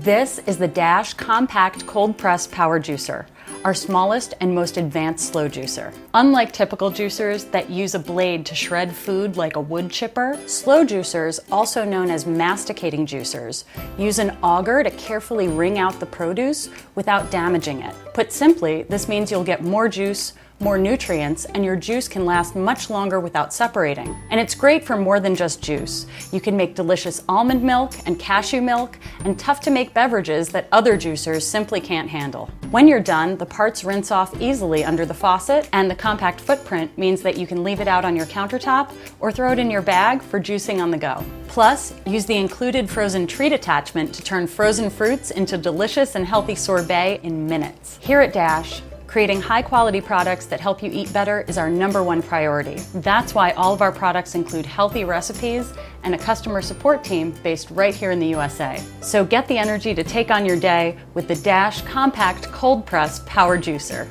This is the Dash Compact Cold Press Power Juicer, our smallest and most advanced slow juicer. Unlike typical juicers that use a blade to shred food like a wood chipper, slow juicers, also known as masticating juicers, use an auger to carefully wring out the produce without damaging it. Put simply, this means you'll get more juice, more nutrients, and your juice can last much longer without separating. And it's great for more than just juice. You can make delicious almond milk and cashew milk and tough-to-make beverages that other juicers simply can't handle. When you're done, the parts rinse off easily under the faucet, and the compact footprint means that you can leave it out on your countertop or throw it in your bag for juicing on the go. Plus, use the included frozen treat attachment to turn frozen fruits into delicious and healthy sorbet in minutes. Here at Dash, creating high-quality products that help you eat better is our #1 priority. That's why all of our products include healthy recipes and a customer support team based right here in the USA. So get the energy to take on your day with the Dash Compact Cold Press Power Juicer.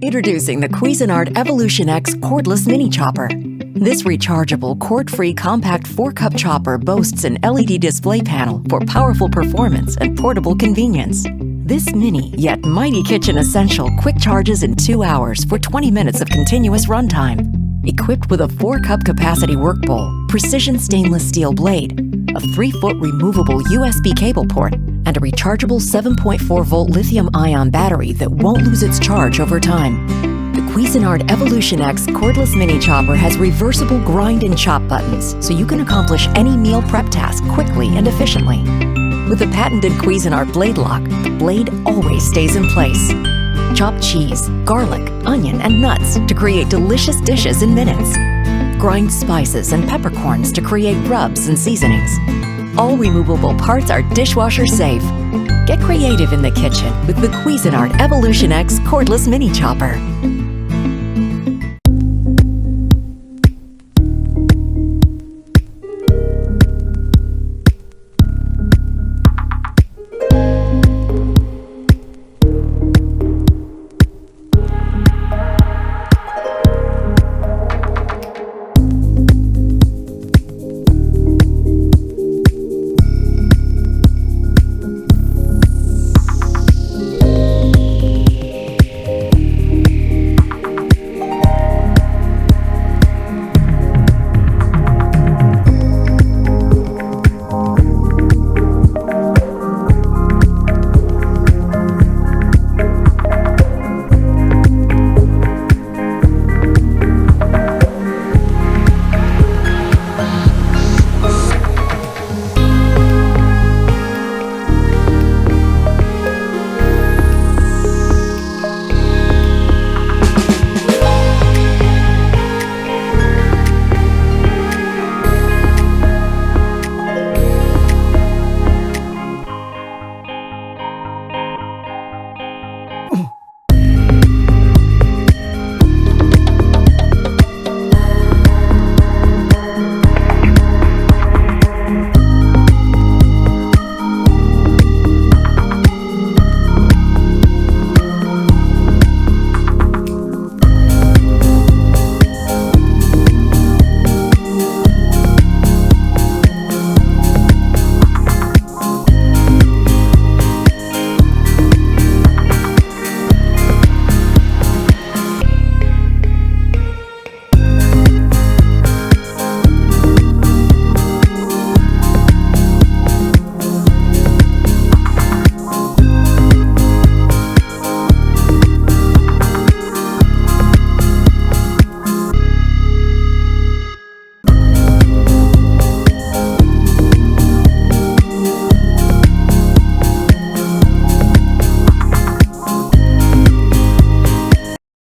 Introducing the Cuisinart Evolution X Cordless Mini Chopper. This rechargeable, cord-free compact 4-cup chopper boasts an LED display panel for powerful performance and portable convenience. This mini yet mighty kitchen essential quick charges in 2 hours for 20 minutes of continuous runtime. Equipped with a 4-cup capacity work bowl, precision stainless steel blade, a 3-foot removable USB cable port, and a rechargeable 7.4-volt lithium-ion battery that won't lose its charge over time. The Cuisinart Evolution X Cordless Mini Chopper has reversible grind and chop buttons, so you can accomplish any meal prep task quickly and efficiently. With the patented Cuisinart Blade Lock, the blade always stays in place. Chop cheese, garlic, onion, and nuts to create delicious dishes in minutes. Grind spices and peppercorns to create rubs and seasonings. All removable parts are dishwasher safe. Get creative in the kitchen with the Cuisinart Evolution X Cordless Mini Chopper.